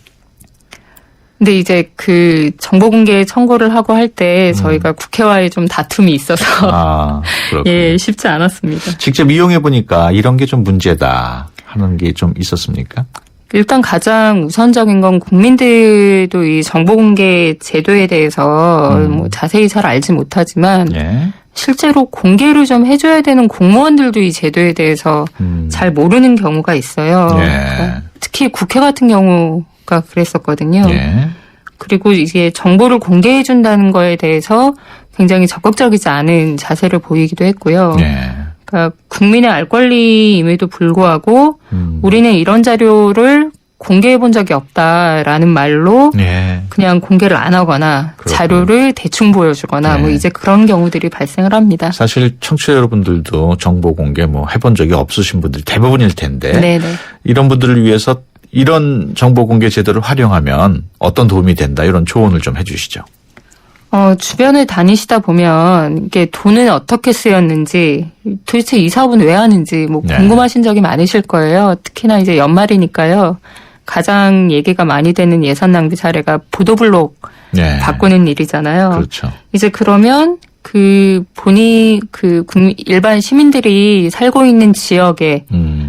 근데 이제 그 정보 공개 청구를 하고 할 때 저희가 국회와의 좀 다툼이 있어서 그렇군요. 예, 쉽지 않았습니다. 직접 이용해 보니까 이런 게 좀 문제다 하는 게 좀 있었습니까? 일단 가장 우선적인 건 국민들도 이 정보 공개 제도에 대해서 뭐 자세히 잘 알지 못하지만 예. 실제로 공개를 좀 해줘야 되는 공무원들도 이 제도에 대해서 잘 모르는 경우가 있어요. 예. 그러니까 특히 국회 같은 경우가 그랬었거든요. 예. 그리고 이게 정보를 공개해 준다는 거에 대해서 굉장히 적극적이지 않은 자세를 보이기도 했고요. 예. 그러니까 국민의 알 권리임에도 불구하고 우리는 이런 자료를 공개해 본 적이 없다라는 말로 예. 그냥 공개를 안 하거나 그렇군요. 자료를 대충 보여주거나 네. 뭐 이제 그런 경우들이 발생을 합니다. 사실 청취자 여러분들도 정보 공개 뭐 해본 적이 없으신 분들이 대부분일 텐데 네네. 이런 분들을 위해서 이런 정보 공개 제도를 활용하면 어떤 도움이 된다 이런 조언을 좀 해주시죠. 주변을 다니시다 보면 이게 돈은 어떻게 쓰였는지 도대체 이 사업은 왜 하는지 뭐 네. 궁금하신 적이 많으실 거예요. 특히나 이제 연말이니까요. 가장 얘기가 많이 되는 예산 낭비 사례가 보도블록 네. 바꾸는 일이잖아요. 그렇죠. 이제 그러면 일반 시민들이 살고 있는 지역에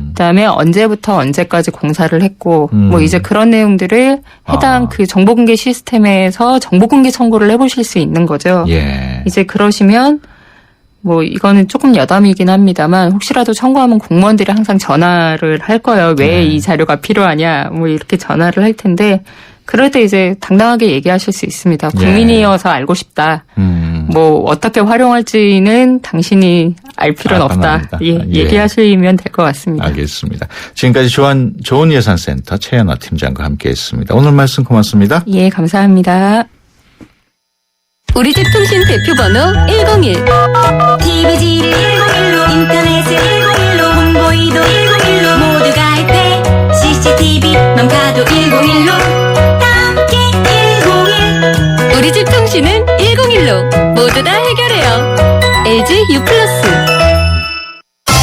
그다음에 언제부터 언제까지 공사를 했고 뭐 이제 그런 내용들을 해당 그 정보공개 시스템에서 정보공개 청구를 해보실 수 있는 거죠. 예. 이제 그러시면 뭐 이거는 조금 여담이긴 합니다만 혹시라도 청구하면 공무원들이 항상 전화를 할 거예요. 왜 이 자료가 필요하냐 뭐 이렇게 전화를 할 텐데 그럴 때 이제 당당하게 얘기하실 수 있습니다. 국민이어서 알고 싶다. 뭐 어떻게 활용할지는 당신이 알 필요는 없다. 예, 얘기하시면 될 것 같습니다. 알겠습니다. 지금까지 좋은 예산센터 최연아 팀장과 함께했습니다. 오늘 말씀 고맙습니다. 예, 감사합니다. 우리 집 통신 대표 번호 101. TV지를 101로 인터넷을 101로 홍보이도 101로 모두 가입해 CCTV만 가도 101로 함께 101. 우리 집 통신은 101로 모두 다 해결해요. LG U+.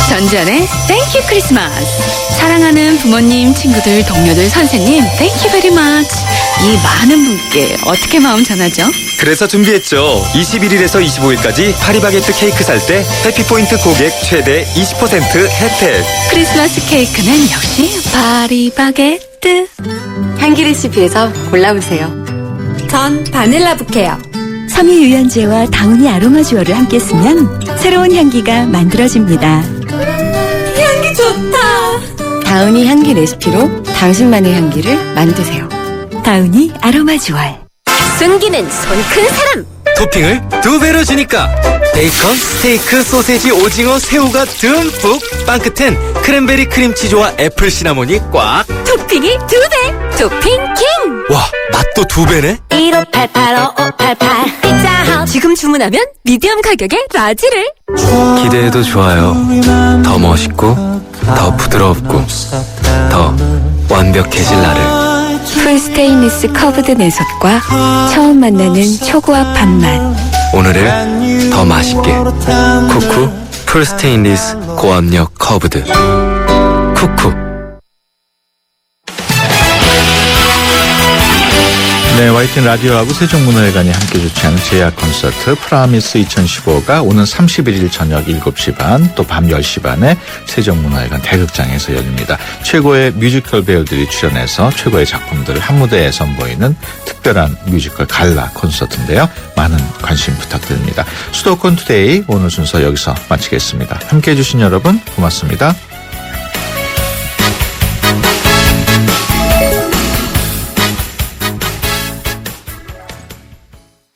전지현의 땡큐 크리스마스. 사랑하는 부모님, 친구들, 동료들, 선생님, 땡큐 베리 마치. 이 많은 분께 어떻게 마음 전하죠? 그래서 준비했죠. 21일에서 25일까지 파리바게뜨 케이크 살 때 해피포인트 고객 최대 20% 혜택. 크리스마스 케이크는 역시 파리바게뜨. 향기 레시피에서 골라보세요. 전 바닐라 부케요. 섬유 유연제와 다우니 아로마 듀얼을 함께 쓰면 새로운 향기가 만들어집니다. 향기 좋다. 다우니 향기 레시피로 당신만의 향기를 만드세요. 다우니 아로마 듀얼. 숨기는 손 큰 사람. 토핑을 2배로 주니까 베이컨, 스테이크, 소세지, 오징어, 새우가 듬뿍. 빵 끝엔 크랜베리 크림치즈와 애플 시나몬이 꽉. 토핑이 2배. 토핑 킹. 와, 맛도 2배네. 1588-5588 피자헛. 지금 주문하면 미디엄 가격에 라지를. 기대해도 좋아요. 더 멋있고 더 부드럽고 더 완벽해질 나를. 풀스테인리스 커브드 내솥과 처음 만나는 초고압 밥맛. 오늘을 더 맛있게. 쿠쿠 풀스테인리스 고압력 커브드. 쿠쿠. 네, YTN 라디오하고 세종문화회관이 함께 주최하는 제야 콘서트 프라미스 2015가 오는 31일 저녁 7시 반, 또 밤 10시 반에 세종문화회관 대극장에서 열립니다. 최고의 뮤지컬 배우들이 출연해서 최고의 작품들을 한 무대에 선보이는 특별한 뮤지컬 갈라 콘서트인데요. 많은 관심 부탁드립니다. 수도권 투데이 오늘 순서 여기서 마치겠습니다. 함께해 주신 여러분 고맙습니다.